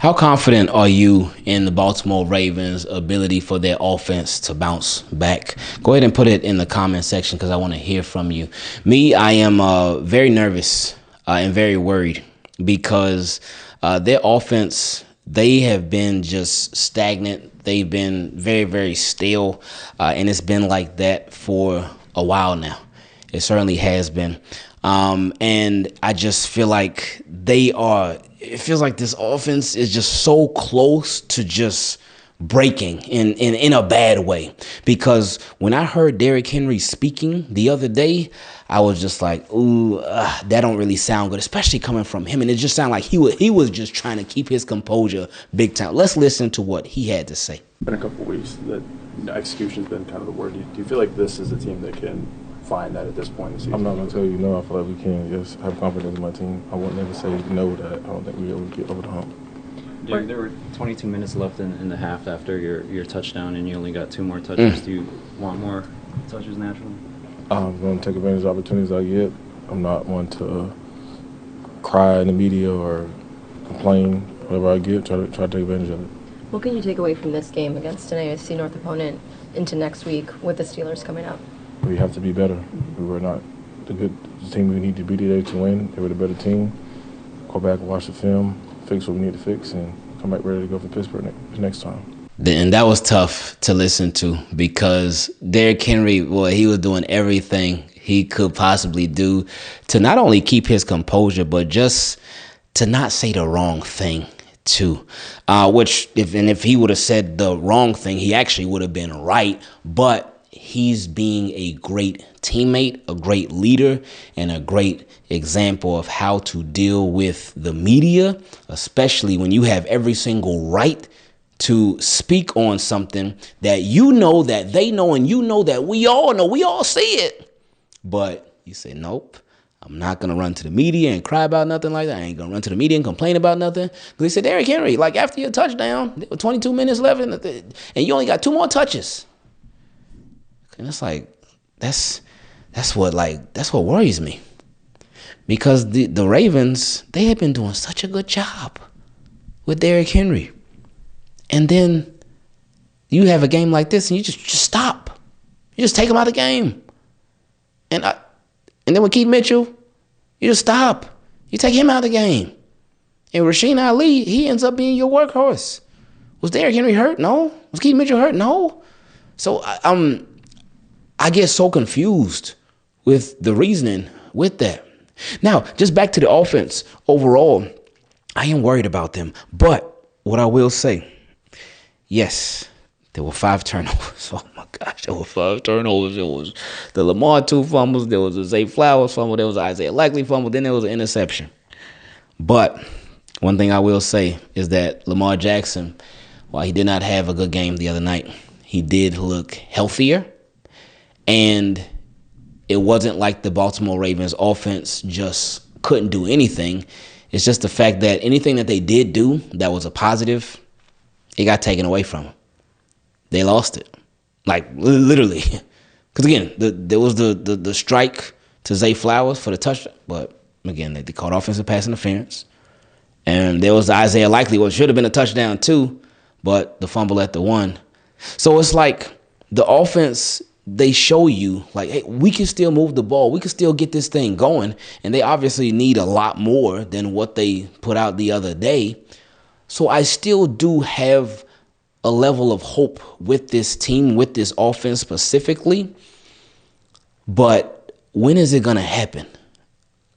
How confident are you in the Baltimore Ravens' ability for their offense to bounce back? Go ahead and put it in the comment section because I want to hear from you. Me, I am very nervous and very worried because their offense, they have been just stagnant. They've been very, very still, and it's been like that for a while now. It certainly has been. And I just feel like it feels like this offense is just so close to just breaking in a bad way. Because when I heard Derrick Henry speaking the other day, I was just like, ooh, that don't really sound good, especially coming from him. And it just sounded like he was just trying to keep his composure big time. Let's listen to what he had to say. Been a couple of weeks that execution's been kind of the word. Do you feel like this is a team that can find that at this point in the season? I'm not going to tell you no. I feel like we can just have confidence in my team. I won't never say no that I don't think we're able to get over the hump. Derrick, there were 22 minutes left in the half after your touchdown, and you only got 2 more touches. Do you want more touches naturally? I'm going to take advantage of opportunities I get. I'm not one to cry in the media or complain. Whatever I get, try to take advantage of it. What can you take away from this game against an AFC North opponent into next week with the Steelers coming up? We have to be better. We were not the team we need to be today to win. They were the better team. Go back, watch the film, fix what we need to fix, and come back ready to go for Pittsburgh next time. And that was tough to listen to because Derrick Henry, he was doing everything he could possibly do to not only keep his composure, but just to not say the wrong thing too. If he would have said the wrong thing, he actually would have been right. But he's being a great teammate, a great leader, and a great example of how to deal with the media, especially when you have every single right to speak on something that you know that they know and you know that we all know, we all see it. But you say, nope, I'm not going to run to the media and cry about nothing like that. I ain't going to run to the media and complain about nothing. Because they said, Derrick Henry, like after your touchdown, there were 22 minutes left and you only got 2 more touches. And it's like, that's what worries me. Because the Ravens, they have been doing such a good job with Derrick Henry. And then you have a game like this and you just stop. You just take him out of the game. And then with Keith Mitchell, you just stop. You take him out of the game. And Rasheen Ali, he ends up being your workhorse. Was Derrick Henry hurt? No. Was Keith Mitchell hurt? No. So I get so confused with the reasoning with that. Now, just back to the offense overall, I am worried about them. But what I will say, yes, there were 5 turnovers. Oh, my gosh, there were 5 turnovers. There was the Lamar 2 fumbles. There was a Zay Flowers fumble. There was an Isaiah Likely fumble. Then there was an interception. But one thing I will say is that Lamar Jackson, while he did not have a good game the other night, he did look healthier. And it wasn't like the Baltimore Ravens offense just couldn't do anything. It's just the fact that anything that they did do that was a positive, it got taken away from them. They lost it. Like, literally. Because, again, there was the strike to Zay Flowers for the touchdown. But, again, they called offensive pass interference. And there was the Isaiah Likely, what should have been a touchdown too, but the fumble at the 1. So it's like the offense, they show you, like, hey, we can still move the ball. We can still get this thing going. And they obviously need a lot more than what they put out the other day. So I still do have a level of hope with this team, with this offense specifically. But when is it going to happen?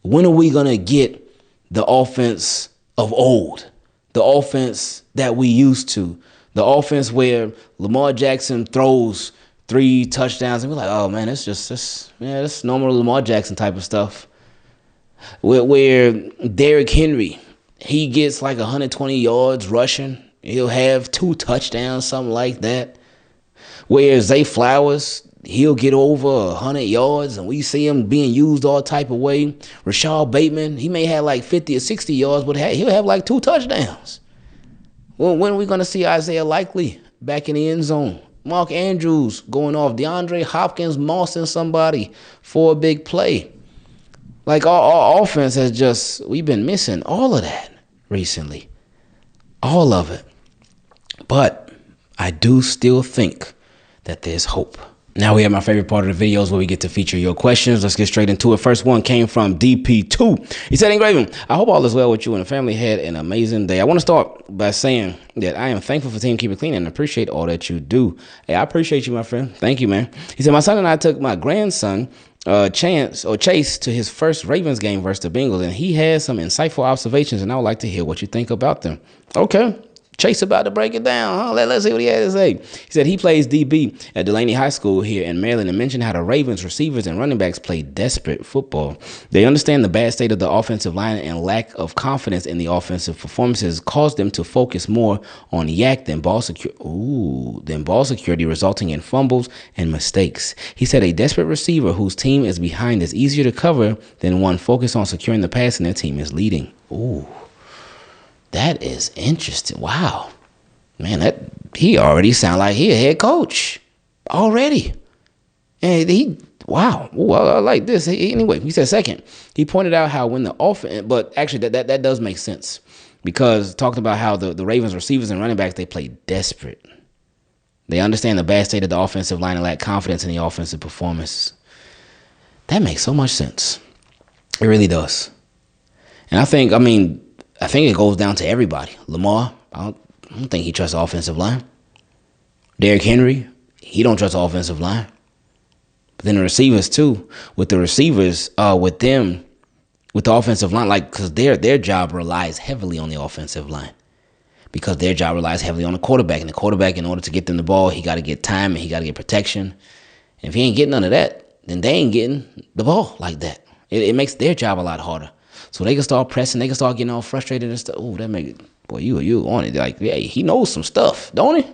When are we going to get the offense of old? The offense that we used to? The offense where Lamar Jackson throws 3 touchdowns and we're like, oh man, that's normal Lamar Jackson type of stuff. Where Derrick Henry, he gets like 120 yards rushing. He'll have 2 touchdowns, something like that. Where Zay Flowers, he'll get over 100 yards and we see him being used all type of way. Rashad Bateman, he may have like 50 or 60 yards, but he'll have like 2 touchdowns. Well, when are we going to see Isaiah Likely back in the end zone? Mark Andrews going off. DeAndre Hopkins mossing somebody for a big play. Like our offense has we've been missing all of that recently. all of it. But I do still think that there's hope. Now we have my favorite part of the videos where we get to feature your questions. Let's get straight into it. First one came from DP2. He said, Ingraven, I hope all is well with you and the family. Had an amazing day. I want to start by saying that I am thankful for Team Keep It Clean and appreciate all that you do. Hey, I appreciate you, my friend. Thank you, man. He said, my son and I took my grandson Chase to his first Ravens game versus the Bengals, and he had some insightful observations, and I would like to hear what you think about them. Okay. Chase about to break it down, huh? Let's see what he had to say. He said he plays DB at Delaney High School here in Maryland and mentioned how the Ravens receivers and running backs play desperate football. They understand the bad state of the offensive line and lack of confidence in the offensive performances caused them to focus more on yak than ball security, resulting in fumbles and mistakes. He said a desperate receiver whose team is behind is easier to cover than one focused on securing the pass and their team is leading. Ooh. That is interesting. Wow. Man, he already sound like he a head coach. Already. And wow. Ooh, I like this. Anyway, he said second. He pointed out how when the offense, but actually that does make sense. Because talking about how the Ravens receivers and running backs, they play desperate. They understand the bad state of the offensive line and lack confidence in the offensive performance. That makes so much sense. It really does. And I think it goes down to everybody. Lamar, I don't think he trusts the offensive line. Derrick Henry, he don't trust the offensive line. But then the receivers too. With the receivers, with the offensive line, because their job relies heavily on the offensive line. Because their job relies heavily on the quarterback. And the quarterback, in order to get them the ball, he got to get time and he got to get protection. And if he ain't getting none of that, then they ain't getting the ball like that. It makes their job a lot harder. So they can start pressing, they can start getting all frustrated and stuff. Oh, that make it, boy, you on it. Like, yeah, he knows some stuff, don't he?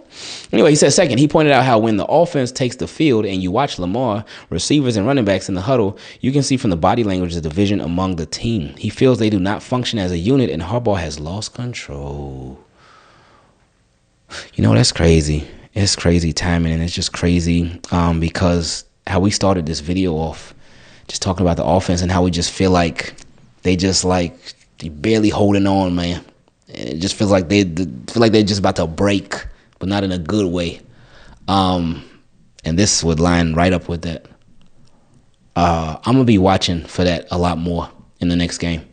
Anyway, he said second, he pointed out how when the offense takes the field and you watch Lamar, receivers and running backs in the huddle, you can see from the body language the division among the team. He feels they do not function as a unit and Harbaugh has lost control. You know, that's crazy. It's crazy timing and it's just crazy because how we started this video off, just talking about the offense and how we just feel like they barely holding on, man. And it just feels like they're just about to break, but not in a good way. And this would line right up with that. I'm gonna be watching for that a lot more in the next game.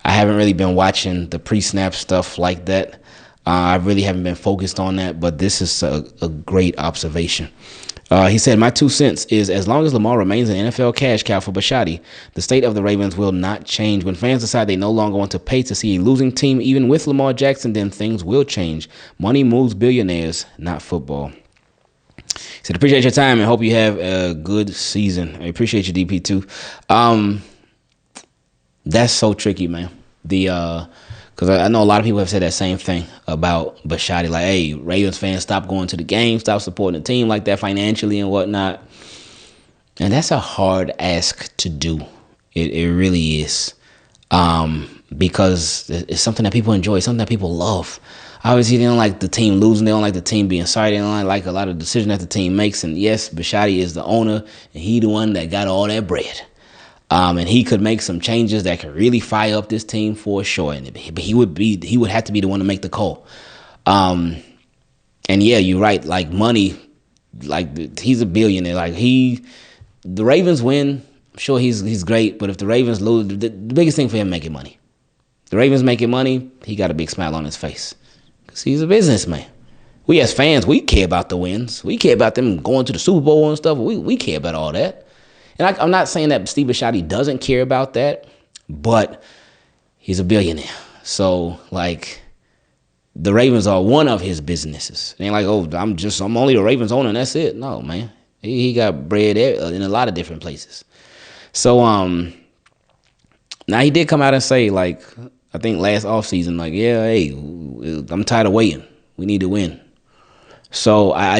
I haven't really been watching the pre-snap stuff like that. I really haven't been focused on that, but this is a great observation. He said, my 2 cents is as long as Lamar remains an NFL cash cow for Bisciotti, the state of the Ravens will not change. When fans decide they no longer want to pay to see a losing team, even with Lamar Jackson, then things will change. Money moves billionaires, not football. He said, appreciate your time and hope you have a good season. I appreciate you, DP2. That's so tricky, man. Because I know a lot of people have said that same thing about Bisciotti. Like, hey, Ravens fans, stop going to the game, stop supporting the team like that financially and whatnot. And that's a hard ask to do. It really is. Because it's something that people enjoy, something that people love. Obviously, they don't like the team losing. They don't like the team being sorry. They don't like a lot of decisions that the team makes. And yes, Bisciotti is the owner, and he the one that got all that bread. And he could make some changes that could really fire up this team for sure. But he would have to be the one to make the call. And yeah, you're right. Like money, like he's a billionaire. Like the Ravens win. I'm sure he's great. But if the Ravens lose, the biggest thing for him making money. The Ravens making money, he got a big smile on his face because he's a businessman. We as fans, we care about the wins. We care about them going to the Super Bowl and stuff. We care about all that. And I'm not saying that Steve Bisciotti doesn't care about that, but he's a billionaire. So, like, the Ravens are one of his businesses. It ain't like, oh, I'm only the Ravens owner and that's it. No, man. He got bread in a lot of different places. So, now he did come out and say, like, I think last offseason, like, yeah, hey, I'm tired of waiting. We need to win. So, I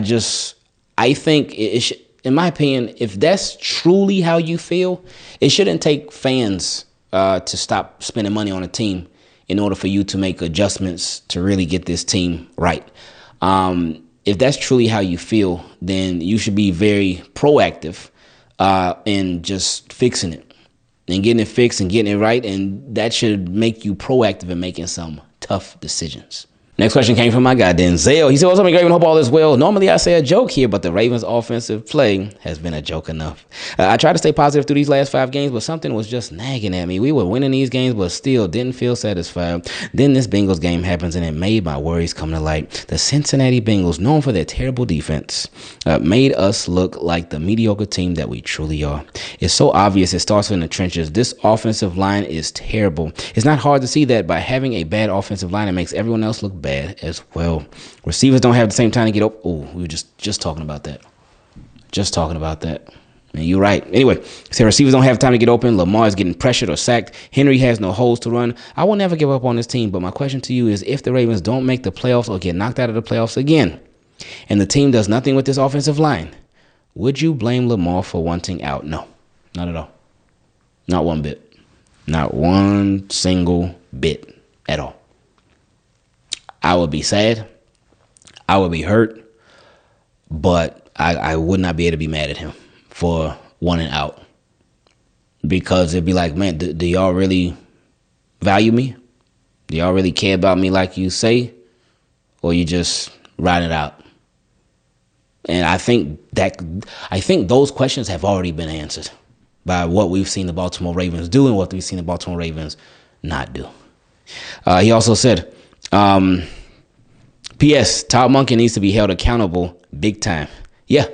think it should, in my opinion, if that's truly how you feel, it shouldn't take fans to stop spending money on a team in order for you to make adjustments to really get this team right. If that's truly how you feel, then you should be very proactive in just fixing it and getting it fixed and getting it right. And that should make you proactive in making some tough decisions. Next question came from my guy, Denzel. He said, what's up, Ingraven? Hope all is well. Normally I say a joke here, but the Ravens' offensive play has been a joke enough. I tried to stay positive through these last 5 games, but something was just nagging at me. We were winning these games, but still didn't feel satisfied. Then this Bengals game happens, and it made my worries come to light. The Cincinnati Bengals, known for their terrible defense, made us look like the mediocre team that we truly are. It's so obvious. It starts in the trenches. This offensive line is terrible. It's not hard to see that by having a bad offensive line, it makes everyone else look bad as well. Receivers don't have the same time to get up. Oh, we were just talking about that. Just talking about that. And you're right. Anyway, so receivers don't have time to get open. Lamar is getting pressured or sacked. Henry has no holes to run. I will never give up on this team, but my question to you is, if the Ravens don't make the playoffs or get knocked out of the playoffs again, and the team does nothing with this offensive line, would you blame Lamar for wanting out? No, not at all. Not one bit. Not one single bit at all. I would be sad. I would be hurt. But I would not be able to be mad at him for wanting out. Because it'd be like, man, do y'all really value me? Do y'all really care about me like you say? Or you just ride it out? And I think those questions have already been answered by what we've seen the Baltimore Ravens do and what we've seen the Baltimore Ravens not do. He also said, P.S. Todd Monken needs to be held accountable big time. Yeah,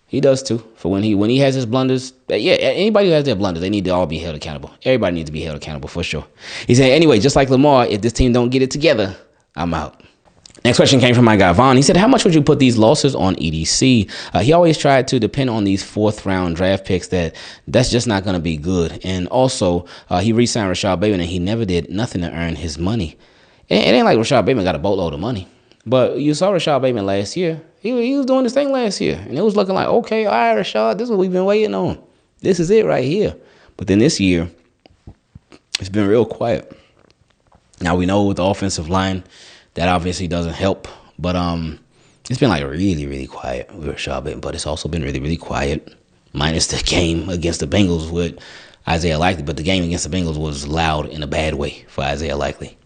he does too. For when he has his blunders. Yeah, anybody who has their blunders, they need to all be held accountable. Everybody needs to be held accountable for sure. He said, anyway, just like Lamar, if this team don't get it together, I'm out. Next question came from my guy, Vaughn. He said, how much would you put these losses on EDC? He always tried to depend on these 4th-round draft picks that's just not going to be good. And also, he re-signed Rashad Bateman, and he never did nothing to earn his money. It ain't like Rashad Bateman got a boatload of money. But you saw Rashad Bateman last year. He was doing this thing last year. And it was looking like, okay, all right, Rashad, this is what we've been waiting on. This is it right here. But then this year, it's been real quiet. Now, we know with the offensive line, that obviously doesn't help. But it's been like really, really quiet with Rashad Bateman. But it's also been really, really quiet, minus the game against the Bengals with Isaiah Likely. But the game against the Bengals was loud in a bad way for Isaiah Likely.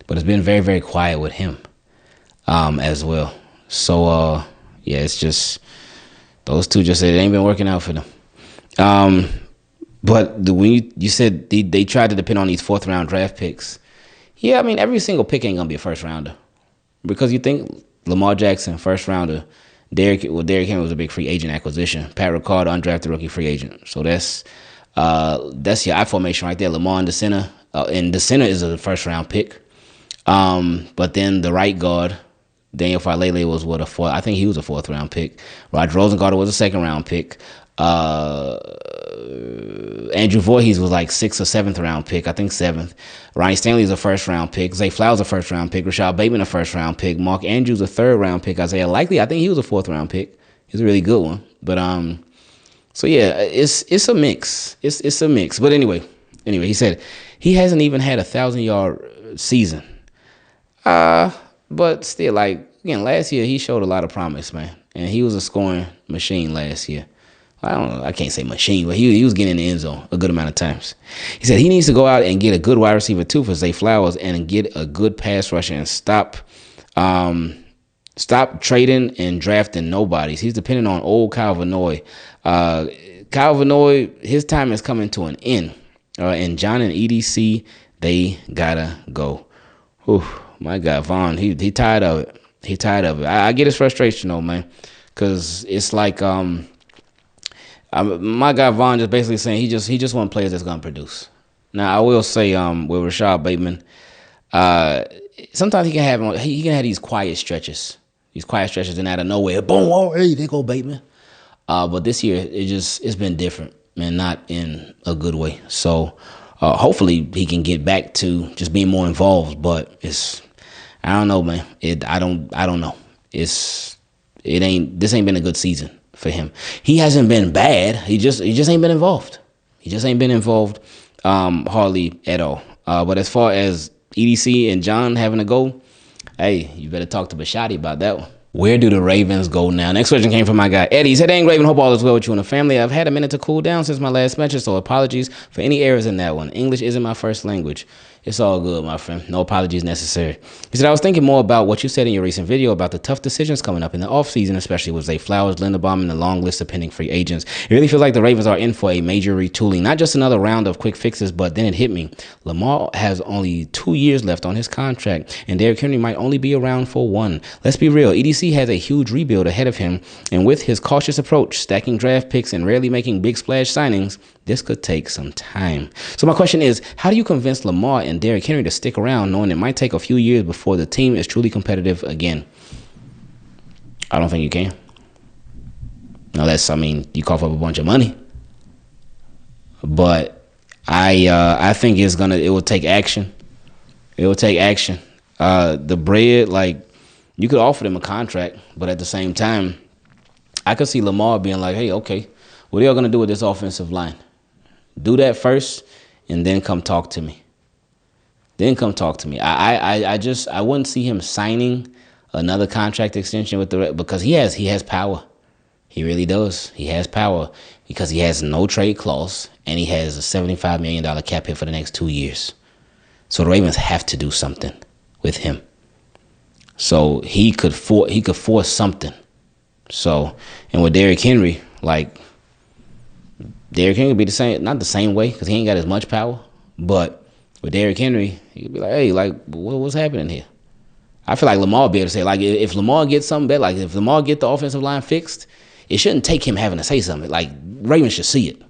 But it's been very, very quiet with him as well. So, yeah, it's just those two just said it ain't been working out for them. But when you said they tried to depend on these 4th-round draft picks, yeah, I mean, every single pick ain't going to be a first-rounder. Because you think Lamar Jackson, first-rounder, Derrick Henry was a big free agent acquisition. Pat Ricard, undrafted rookie free agent. So that's your I formation right there. Lamar in the center. And the center is a first-round pick. But then the right guard, Daniel Falele, was what, I think he was a 4th-round pick. Roger Rosengarter was a 2nd-round pick. Andrew Voorhees was like 6th or 7th round pick, I think 7th. Ryan Stanley's a 1st round pick. Zay Flowers a 1st round pick. Rashad Bateman a 1st round pick. Mark Andrews a 3rd round pick. Isaiah Likely, I think he was a 4th round pick. He's a really good one. But so yeah, it's a mix. It's a mix. But anyway, he said he hasn't even had a 1,000-yard season. But still, like, again, last year he showed a lot of promise, man. And he was a scoring machine last year. I don't know. I can't say machine, but he was getting in the end zone a good amount of times. He said he needs to go out and get a good wide receiver too for Zay Flowers and get a good pass rusher and stop trading and drafting nobodies. He's depending on old Kyle Vanoy. Kyle Vanoy, his time is coming to an end. And John and EDC, they gotta go. Whew, my God, Vaughn, he tired of it. He tired of it. I get his frustration though, man, because it's like my guy Vaughn just basically saying he just want players that's gonna produce. Now I will say with Rashad Bateman, sometimes he can have these quiet stretches. And out of nowhere, boom, oh hey, there go Bateman. But this year it's been different, man, not in a good way. So hopefully he can get back to just being more involved. But I don't know, man. I don't know. This ain't been a good season for him. He hasn't been bad. He just ain't been involved. He just ain't been involved hardly at all. But as far as EDC and John having to go, hey, you better talk to Bashotti about that one. Where do the Ravens go now? Next question came from my guy Eddie. He said, "Hey, Ingraven, hope all is well with you and the family. I've had a minute to cool down since my last mention, so apologies for any errors in that one. English isn't my first language. It's all good, my friend. No apologies necessary." He said, "I was thinking more about what you said in your recent video about the tough decisions coming up in the offseason, especially with Zay Flowers, Linderbaum, and the long list of pending free agents. It really feels like the Ravens are in for a major retooling, not just another round of quick fixes, but then it hit me. Lamar has only 2 years left on his contract, and Derrick Henry might only be around for one. Let's be real, EDC has a huge rebuild ahead of him, and with his cautious approach, stacking draft picks, and rarely making big splash signings, this could take some time. So my question is, how do you convince Lamar and Derrick Henry to stick around knowing it might take a few years before the team is truly competitive again?" I don't think you can. Unless, you cough up a bunch of money. But I think it will take action. It will take action. The bread, you could offer them a contract, but at the same time, I could see Lamar being like, "Hey, okay, what are y'all going to do with this offensive line? Do that first, and then come talk to me. I wouldn't see him signing another contract extension with because he has power. He really does. He has power because he has no trade clause and he has a $75 million cap hit for the next 2 years. So the Ravens have to do something with him. So he could force something. So, and with Derrick Henry, Derrick Henry would be the same, not the same way because he ain't got as much power, but with Derrick Henry, he'd be like, "Hey, what's happening here?" I feel like Lamar will be able to say, if Lamar gets something better, if Lamar get the offensive line fixed, it shouldn't take him having to say something. Ravens should see it.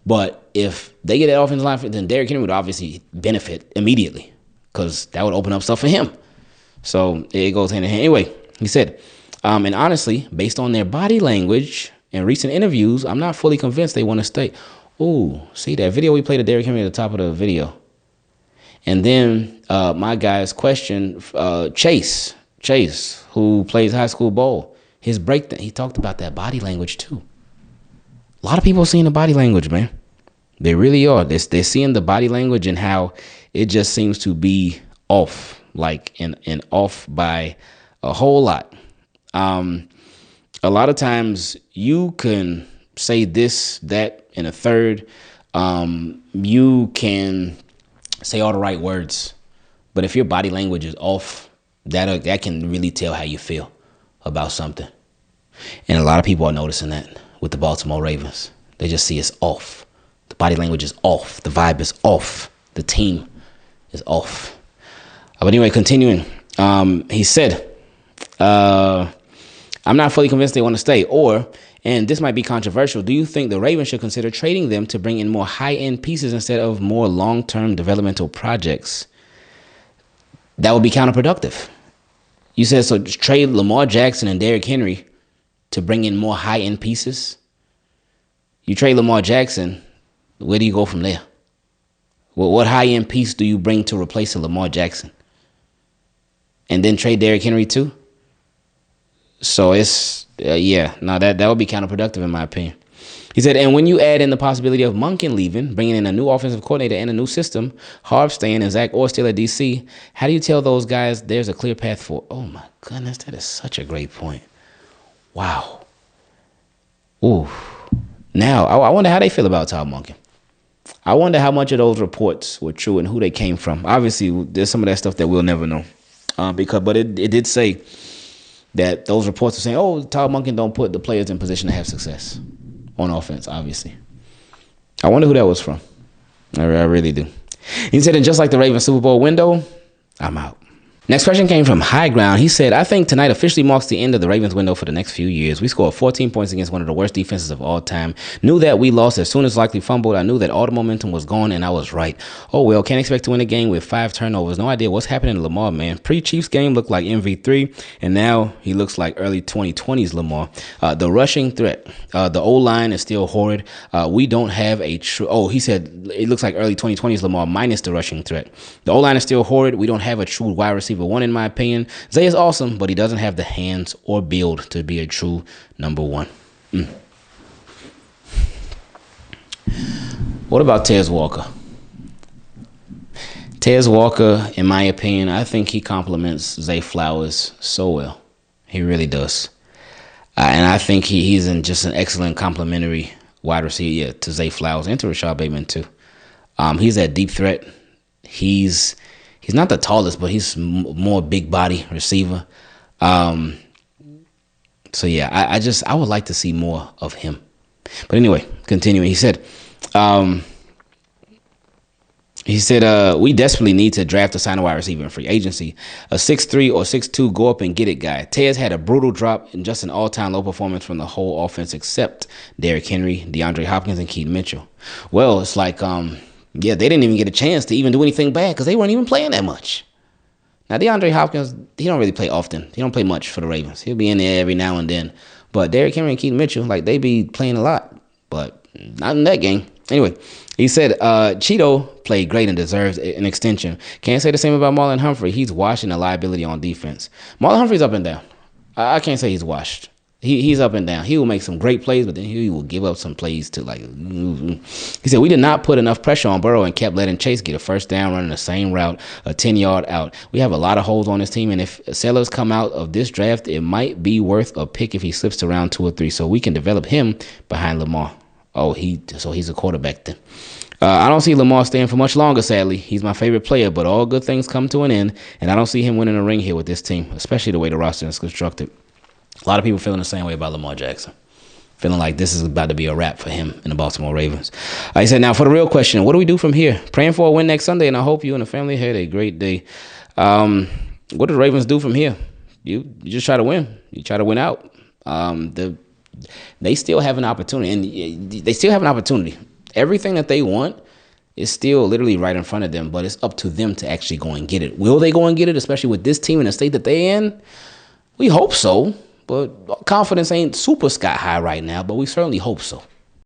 But if they get that offensive line fixed, then Derrick Henry would obviously benefit immediately because that would open up stuff for him. So it goes hand in hand. Anyway, he said, and honestly, based on their body language and recent interviews, I'm not fully convinced they want to stay. Ooh, see that video we played of Derrick Henry at the top of the video. And then my guy's question, Chase, who plays high school ball, his breakdown, he talked about that body language too. A lot of people are seeing the body language, man. They really are. They're seeing the body language and how it just seems to be off, and off by a whole lot. A lot of times you can say this, that, and a third. You can say all the right words, but if your body language is off, that can really tell how you feel about something. And a lot of people are noticing that with the Baltimore Ravens. They just see it's off. The body language is off. The vibe is off. The team is off. But anyway, continuing, he said, "I'm not fully convinced they want to stay. And this might be controversial, do you think the Ravens should consider trading them to bring in more high-end pieces instead of more long-term developmental projects?" That would be counterproductive. You said, so trade Lamar Jackson and Derrick Henry to bring in more high-end pieces? You trade Lamar Jackson, where do you go from there? What high-end piece do you bring to replace a Lamar Jackson? And then trade Derrick Henry too? So it's, that would be counterproductive in my opinion. He said, and when you add in the possibility of Monken leaving, bringing in a new offensive coordinator and a new system, Harv staying and Zach Orr still at DC, how do you tell those guys there's a clear path for? Oh my goodness, that is such a great point. Wow. Ooh. Now, I wonder how they feel about Todd Monken. I wonder how much of those reports were true and who they came from. Obviously, there's some of that stuff that we'll never know. But it did say that those reports are saying, oh, Todd Monken don't put the players in position to have success on offense, obviously. I wonder who that was from. I really do. He said, and just like the Ravens Super Bowl window, I'm out. Next question came from High Ground. He said, I think tonight officially marks the end of the Ravens window for the next few years. We scored 14 points against one of the worst defenses of all time. Knew that we lost as soon as likely fumbled. I knew that all the momentum was gone, and I was right. Oh, well, can't expect to win a game with 5 turnovers. No idea what's happening to Lamar, man. Pre-Chiefs game looked like MV3, and now he looks like early 2020s Lamar. The rushing threat. The O-line is still horrid. We don't have a true... Oh, he said it looks like early 2020s Lamar minus the rushing threat. The O-line is still horrid. We don't have a true wide receiver one, in my opinion. Zay is awesome, but he doesn't have the hands or build to be a true number one. What about Tez Walker? Tez Walker, in my opinion, I think he complements Zay Flowers so well. He really does. And I think he's in just an excellent complementary wide receiver to Zay Flowers and to Rashad Bateman too. He's that deep threat. He's not the tallest, but he's more big body receiver. So yeah, I would like to see more of him. But anyway, continuing, he said, we desperately need to draft a sign a wide receiver in free agency. A 6'3" or 6'2" go up and get it guy. Tez had a brutal drop and just an all-time low performance from the whole offense except Derrick Henry, DeAndre Hopkins, and Keaton Mitchell. Well, it's like, they didn't even get a chance to even do anything bad because they weren't even playing that much. Now, DeAndre Hopkins, he don't really play often. He don't play much for the Ravens. He'll be in there every now and then. But Derrick Henry and Keaton Mitchell, they be playing a lot. But not in that game. Anyway, he said Cheeto played great and deserves an extension. Can't say the same about Marlon Humphrey. He's washed and a liability on defense. Marlon Humphrey's up and down. I can't say he's washed. He's up and down. He will make some great plays, but then he will give up some plays to He said, we did not put enough pressure on Burrow and kept letting Chase get a first down running the same route, a 10-yard out. We have a lot of holes on this team, and if sellers come out of this draft, it might be worth a pick if he slips to round 2 or 3, so we can develop him behind Lamar. So he's a quarterback then. I don't see Lamar staying for much longer, sadly. He's my favorite player, but all good things come to an end, and I don't see him winning a ring here with this team, especially the way the roster is constructed. A lot of people feeling the same way about Lamar Jackson. Feeling like this is about to be a wrap for him in the Baltimore Ravens. He said, now for the real question, what do we do from here? Praying for a win next Sunday, and I hope you and the family had a great day. What do the Ravens do from here? You just try to win. You try to win out. They still have an opportunity, and they still have an opportunity. Everything that they want is still literally right in front of them, but it's up to them to actually go and get it. Will they go and get it, especially with this team in the state that they're in? We hope so. But confidence ain't super sky high right now, but we certainly hope so.